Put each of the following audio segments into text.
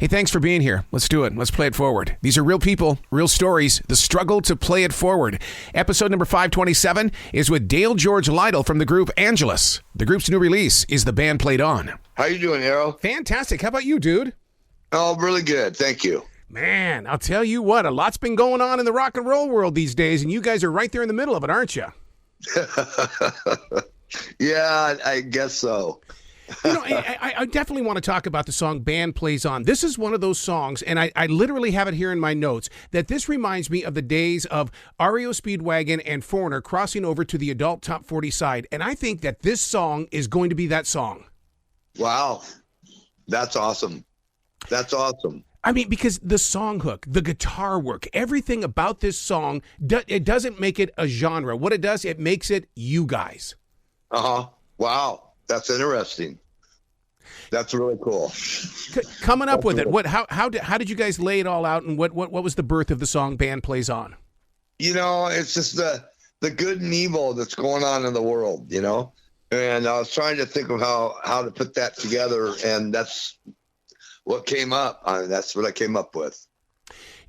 Hey, thanks for being here. Let's do it. Let's play it forward. These are real people, real stories, the struggle to play it forward. Episode number 527 is with Dale George Lytle from the group Angelus. The group's new release is The Band Played On. How you doing, Arrow? Fantastic. How about you, dude? Oh, really good. Thank you. Man, I'll tell you what, a lot's been going on in the rock and roll world these days, and you guys are right there in the middle of it, aren't you? Yeah, I guess so. You know, I definitely want to talk about the song Band Plays On. This is one of those songs, and I literally have it here in my notes, that this reminds me of the days of REO Speedwagon and Foreigner crossing over to the adult top 40 side, and I think that this song is going to be that song. Wow. That's awesome. That's awesome. I mean, because the song hook, the guitar work, everything about this song, it doesn't make it a genre. What it does, it makes it you guys. Uh-huh. Wow. That's interesting. That's really cool. Coming up with it, how did you guys lay it all out, and what was the birth of the song Band Plays On? You know, it's just the good and evil that's going on in the world, you know? And I was trying to think of how to put that together, and that's what came up. That's what I came up with.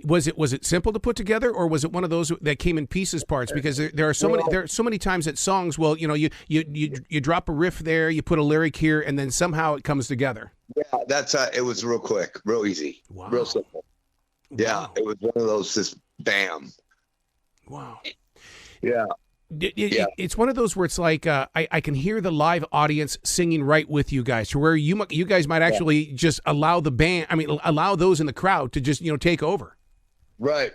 Was it simple to put together, or was it one of those that came in pieces parts? Because there are so many times that songs, well, you know, you drop a riff there, you put a lyric here, and then somehow it comes together. Yeah, that's it was real quick, real easy, wow. Real simple. Yeah, wow. It was one of those just bam. Wow. Yeah. It's one of those where it's like I can hear the live audience singing right with you guys, to where you guys might actually just allow the band, allow those in the crowd to just, take over. Right.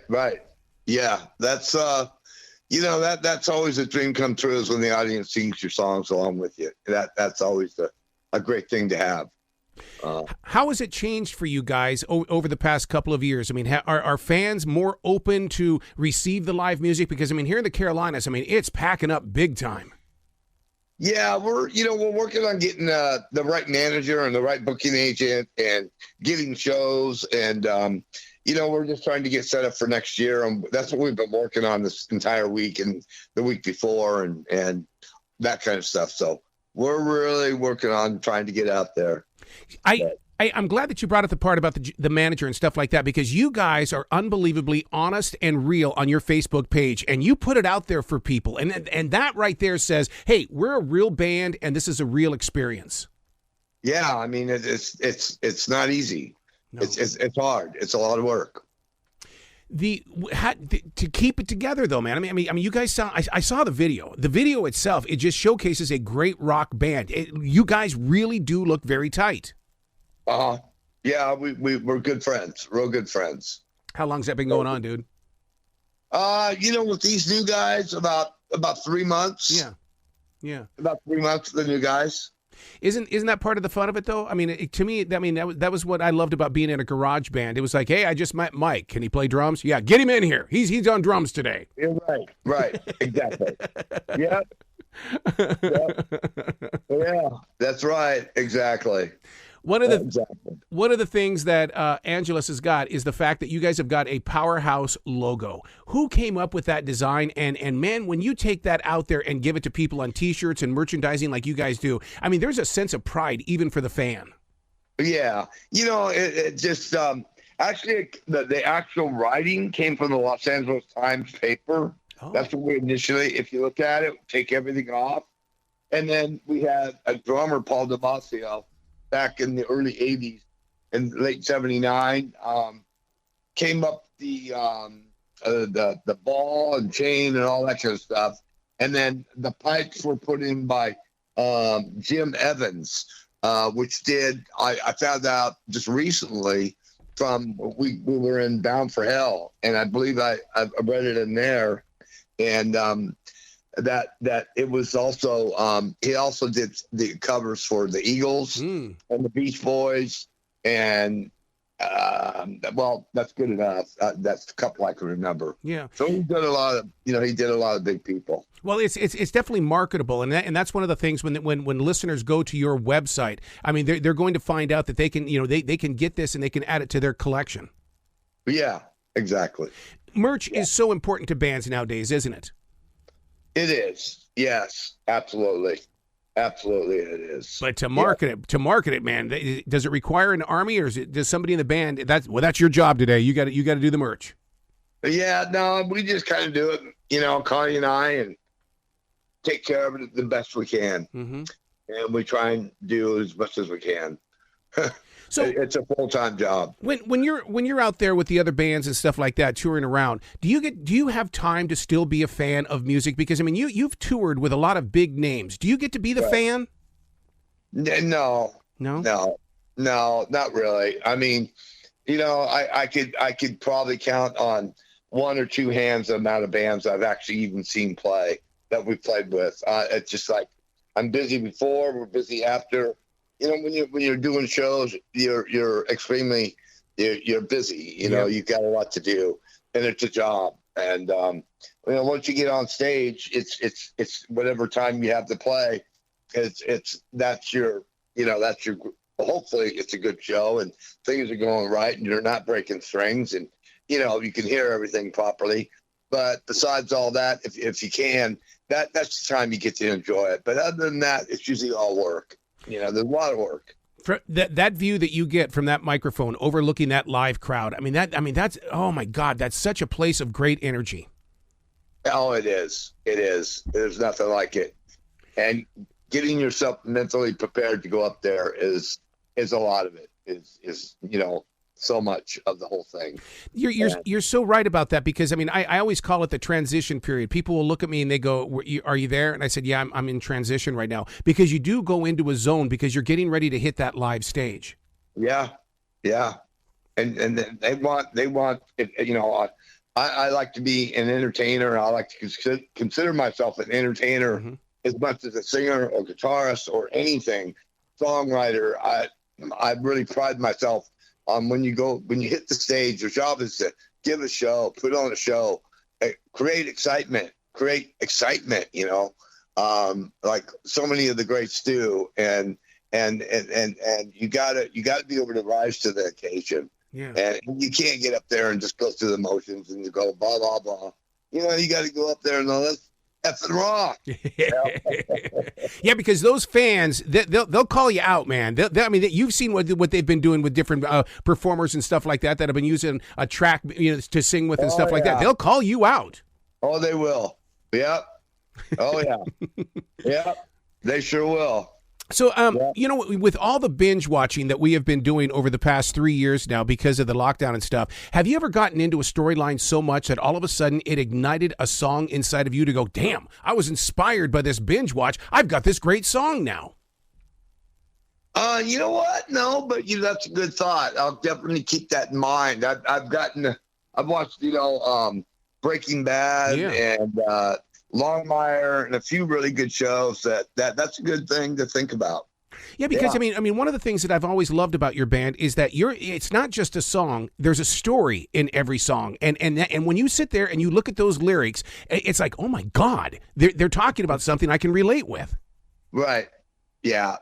Yeah, that's that's always a dream come true, is when the audience sings your songs along with you. That's always a great thing to have. How has it changed for you guys over the past couple of years? I mean, are fans more open to receive the live music? Because, here in the Carolinas, it's packing up big time. Yeah, we're working on getting the right manager and the right booking agent and getting shows. And, we're just trying to get set up for next year. And that's what we've been working on this entire week and the week before and that kind of stuff. So we're really working on trying to get out there. I'm glad that you brought up the part about the manager and stuff like that, because you guys are unbelievably honest and real on your Facebook page, and you put it out there for people, and that right there says, hey, we're a real band and this is a real experience. Yeah, it's not easy. No. It's hard. It's a lot of work. To keep it together, though, man. You guys saw. I saw the video. The video itself, it just showcases a great rock band. You guys really do look very tight. Yeah, we're good friends. Real good friends. How long's that been going on, dude? With these new guys, about 3 months. Yeah. About 3 months with the new guys. Isn't that part of the fun of it, though? To me, that was what I loved about being in a garage band. It was like, hey, I just met Mike. Can he play drums? Yeah, get him in here. He's on drums today. You're right, exactly. Yeah, that's right, exactly. One of the things that Angelus has got is the fact that you guys have got a powerhouse logo. Who came up with that design? And man, when you take that out there and give it to people on T-shirts and merchandising like you guys do, there's a sense of pride even for the fan. Yeah, it just actually the actual writing came from the Los Angeles Times paper. Oh. That's what we initially, if you look at it, take everything off, and then we had a drummer, Paul Damasio, back in the early 80s and late 79, came up the ball and chain and all that kind of stuff. And then the pipes were put in by Jim Evans, which I found out just recently we were in Bound for Hell, and I believe I read it in there. And that it was also he also did the covers for the Eagles and the Beach Boys, and that's good enough. That's a couple I can remember. Yeah. So he did a lot of big people. Well, it's definitely marketable, and that's one of the things when listeners go to your website. They're going to find out that they can they can get this and they can add it to their collection. Yeah, exactly. Merch is so important to bands nowadays, isn't it? It is. Yes, absolutely. Absolutely, it is. But to market it, man, does it require an army, or does somebody in the band? That's your job today. You got to do the merch. Yeah, no, we just kind of do it, Connie and I, and take care of it the best we can. Mm-hmm. And we try and do as much as we can. So it's a full-time job. When you're out there with the other bands and stuff like that, touring around, do you have time to still be a fan of music? Because I mean, you've toured with a lot of big names. Do you get to be the fan? No, not really. I mean, I could probably count on one or two hands the amount of bands I've actually even seen play that we played with. It's just like, I'm busy before, we're busy after. When you're doing shows, you're extremely you're busy. You've got a lot to do, and it's a job. And once you get on stage, it's whatever time you have to play. That's your hopefully it's a good show and things are going right and you're not breaking strings and you can hear everything properly. But besides all that, if you can, that's the time you get to enjoy it. But other than that, it's usually all work. There's a lot of work. For that view that you get from that microphone overlooking that live crowd, that's oh my God, that's such a place of great energy. Oh, it is. It is. There's nothing like it. And getting yourself mentally prepared to go up there is a lot of it. Is so much of the whole thing. You're so right about that, because I always call it the transition period. People will look at me and they go, "Are you there?" And I said, "Yeah, I'm in transition right now," because you do go into a zone because you're getting ready to hit that live stage. Yeah, and they want it. I like to be an entertainer. I like to consider myself an entertainer. Mm-hmm. As much as a singer or guitarist or anything, songwriter. I really pride myself on when you hit the stage. Your job is to give a show, put on a show, create excitement. Like so many of the greats do, and you gotta be able to rise to the occasion. Yeah. And you can't get up there and just go through the motions and go blah blah blah. You got to go up there and let's effing rock. Yeah, because those fans, they'll call you out, man. You've seen what they've been doing with different performers and stuff like that have been using a track to sing with and stuff like that. They'll call you out. Oh, they will. Yep. Oh yeah. Yep. They sure will. So, with all the binge watching that we have been doing over the past 3 years now because of the lockdown and stuff, have you ever gotten into a storyline so much that all of a sudden it ignited a song inside of you to go, damn, I was inspired by this binge watch. I've got this great song now. You know what? No, but that's a good thought. I'll definitely keep that in mind. I've watched, Breaking Bad and Longmire and a few really good shows that's a good thing to think about. Yeah, because one of the things that I've always loved about your band is that it's not just a song, there's a story in every song. And when you sit there and you look at those lyrics, it's like, oh my God, they're talking about something I can relate with. Right. Yeah.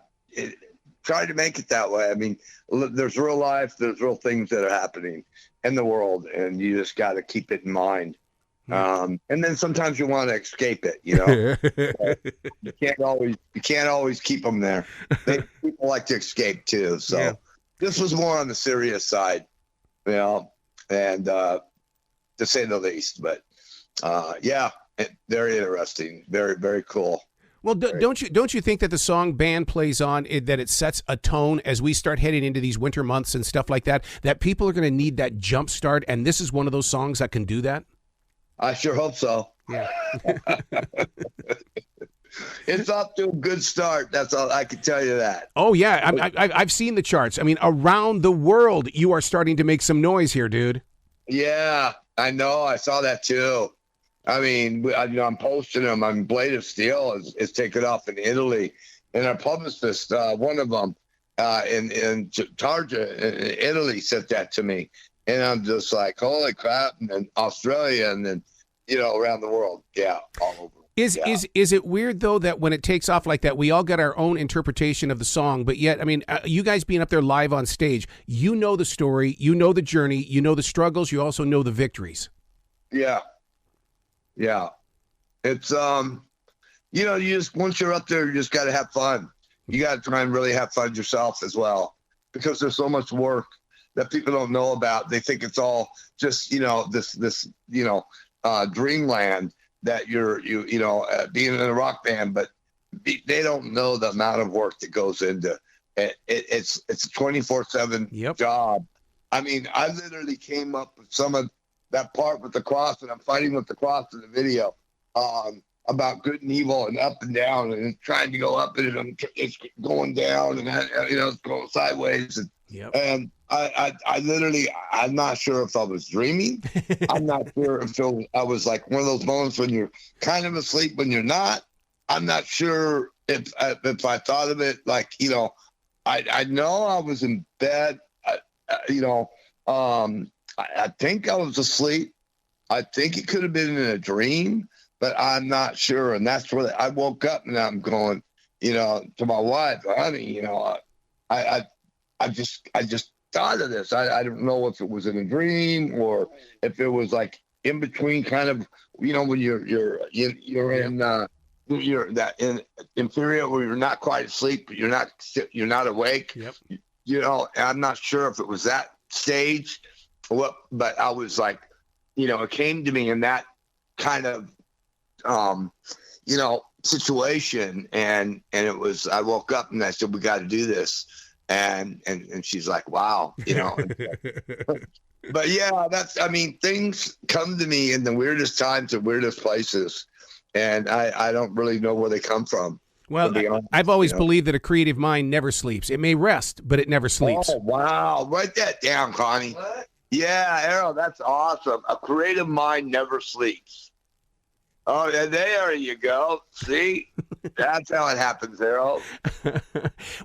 Try to make it that way. There's real life, there's real things that are happening in the world, and you just got to keep it in mind. And then sometimes you want to escape it, you can't always keep them there. People like to escape too. So This was more on the serious side, and to say the least, but very interesting. Very, very cool. Well, don't you think that the song Band plays on, that it sets a tone as we start heading into these winter months and stuff like that people are going to need that jump start, and this is one of those songs that can do that? I sure hope so. Yeah. It's off to a good start. That's all I can tell you that. Oh, yeah. I've seen the charts. Around the world, you are starting to make some noise here, dude. Yeah, I know. I saw that too. I'm posting them. Blade of Steel is taken off in Italy. And our publicist, one of them in Tarja, in Italy, sent that to me. And I'm just like, holy crap. And then Australia and then, around the world. Yeah, all over. Is it weird, though, that when it takes off like that, we all get our own interpretation of the song, but yet, you guys being up there live on stage, you know the story, you know the journey, you know the struggles, you also know the victories. Yeah. Yeah. It's, you just, once you're up there, you just got to have fun. You got to try and really have fun yourself as well, because there's so much work that people don't know about. They think it's all just, this dreamland that being in a rock band, but they don't know the amount of work that goes into it. It's a 24/7 job. I mean, I literally came up with some of that part with the cross, and I'm fighting with the cross in the video, about good and evil and up and down, and it's trying to go up and it's going down, and it's going sideways. And I literally, I'm not sure if I was dreaming. I'm not sure if I was like one of those moments when you're kind of asleep when you're not. I'm not sure if I thought of it like, I know I was in bed. I think I was asleep. I think it could have been in a dream, but I'm not sure. And that's where I woke up, and I'm going, to my wife, honey, I just thought of this. I don't know if it was in a dream or if it was like in between, kind of, when you're in in inferior, where you're not quite asleep, but you're not awake. And I'm not sure if it was that stage or what, but I was like, it came to me in that kind of situation, and it was, I woke up and I said, we got to do this. And she's like, wow, but yeah, things come to me in the weirdest times and weirdest places, and I don't really know where they come from. Well, I've always believed that a creative mind never sleeps. It may rest, but it never sleeps. Oh, wow. Write that down, Connie. What? Yeah, Errol, that's awesome. A creative mind never sleeps. Oh, yeah, there you go. See, that's how it happens, Errol.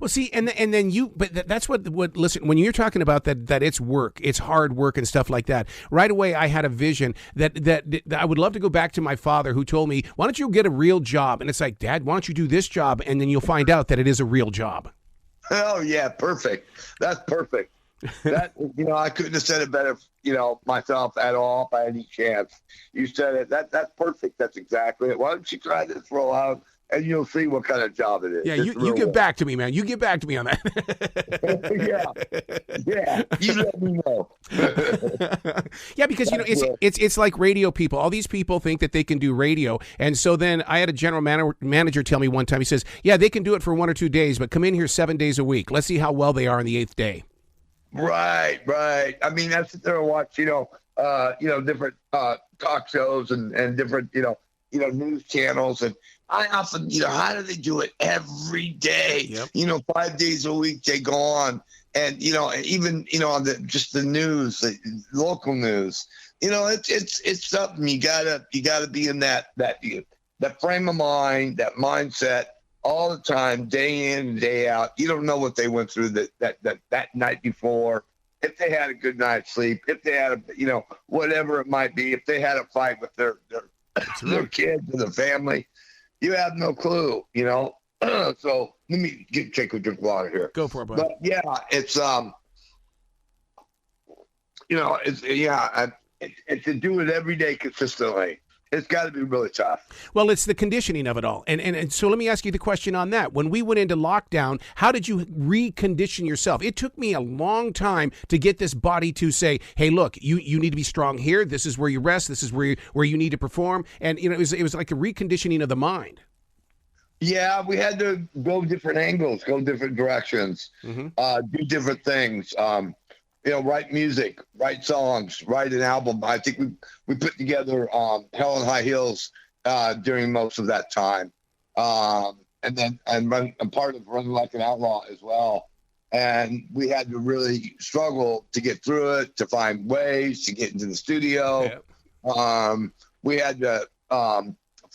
Well, see, and then but that's what. Listen, when you're talking about that it's work, it's hard work and stuff like that. Right away, I had a vision that I would love to go back to my father, who told me, "Why don't you get a real job?" And it's like, Dad, why don't you do this job, and then you'll find out that it is a real job. Oh yeah, perfect. That's perfect. That I couldn't have said it better, myself at all by any chance. You said it. That's perfect. That's exactly it. Why don't you try this for a while, and you'll see what kind of job it is. Yeah, you get back to me, man. You get back to me on that. yeah. You let me know. Yeah, because it's like radio people. All these people think that they can do radio, and so then I had a general manager tell me one time. He says, "Yeah, they can do it for 1 or 2 days, but come in here 7 days a week. Let's see how well they are on the 8th day." Right. I mean, that's what they're watching, different talk shows and different, news channels. And I often, how do they do it every day? Yep. 5 days a week they go on, and even on the news, the local news. It's something you gotta be in that frame of mind, that mindset, all the time, day in and day out. You don't know what they went through that night before. If they had a good night's sleep, if they had whatever it might be, if they had a fight with their kids and their family, you have no clue. So let me take a drink of water here. Go for it, buddy. But yeah, it's it's to do it every day consistently. It's got to be really tough. Well, it's the conditioning of it all. And so let me ask you the question on that. When we went into lockdown, how did you recondition yourself? It took me a long time to get this body to say, hey, look, you need to be strong here. This is where you rest. This is where you need to perform. And, it was like a reconditioning of the mind. Yeah, we had to go different angles, go different directions, do different things. Write music, write songs, write an album. I think we put together Hell in High Heels during most of that time. And I'm part of Running Like an Outlaw as well. And we had to really struggle to get through it, to find ways to get into the studio. Yeah. We had to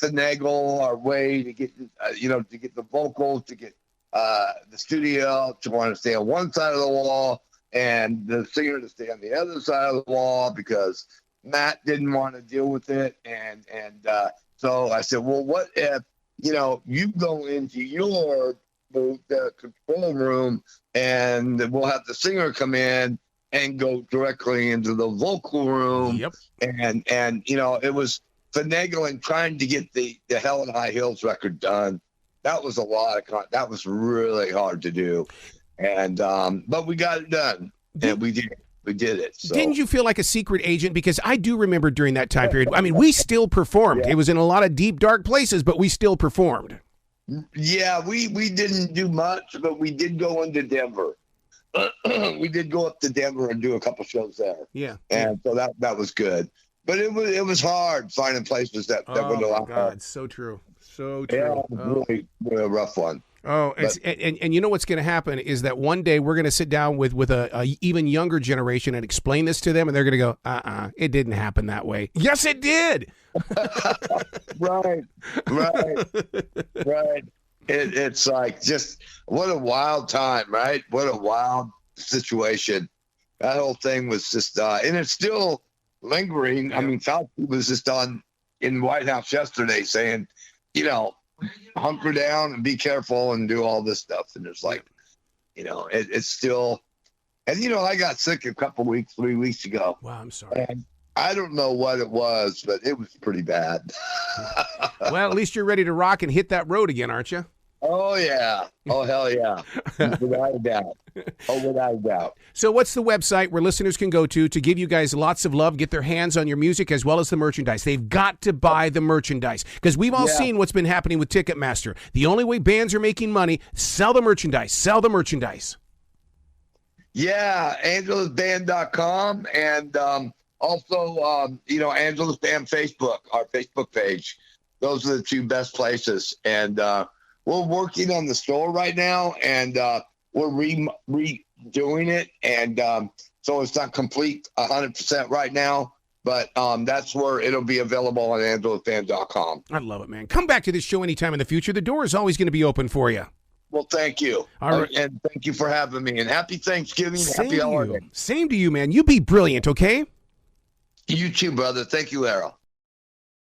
finagle our way to get, to get the vocals, to get the studio to want to stay on one side of the wall, and the singer to stay on the other side of the wall, because Matt didn't want to deal with it. And so I said, well, what if, you go into the control room, and we'll have the singer come in and go directly into the vocal room. Yep. And it was finagling trying to get the Hell in High Hills record done. That was that was really hard to do. And but we got it done. And we did it. So. Didn't you feel like a secret agent? Because I do remember during that time period, I mean, we still performed. Yeah. It was in a lot of deep, dark places, but we still performed. Yeah, we didn't do much, but we did go into Denver. We did go up to Denver and do a couple shows there. Yeah. And so that was good. But it was hard finding places that would allow. Oh, God, it's so true. So true. Yeah, really a rough one. Oh, and you know what's going to happen is that one day we're going to sit down with a even younger generation and explain this to them, and they're going to go, it didn't happen that way. Yes, it did. Right. It's like just what a wild time, right? What a wild situation. That whole thing was just, and it's still lingering. Yeah. I mean, Fauci was just in White House yesterday saying, hunker down and be careful and do all this stuff. And it's like, it's still, and I got sick a 3 weeks ago. Wow, I'm sorry. And I don't know what it was, but it was pretty bad. Well, at least you're ready to rock and hit that road again, aren't you? Oh, yeah. Oh, hell yeah. Without a doubt. Without a doubt. So what's the website where listeners can go to give you guys lots of love, get their hands on your music as well as the merchandise? They've got to buy the merchandise because we've all seen what's been happening with Ticketmaster. The only way bands are making money, sell the merchandise. Sell the merchandise. Yeah, angelusband.com and also, Angelus Band Facebook, our Facebook page. Those are the two best places. And we're working on the store right now, and we're redoing it. And so it's not complete 100% right now, but that's where it'll be available on angelusband.com. I love it, man. Come back to this show anytime in the future. The door is always going to be open for you. Well, thank you. All right. And thank you for having me. And happy Thanksgiving. Happy holiday. Same to you, man. You be brilliant, okay? You too, brother. Thank you, Errol.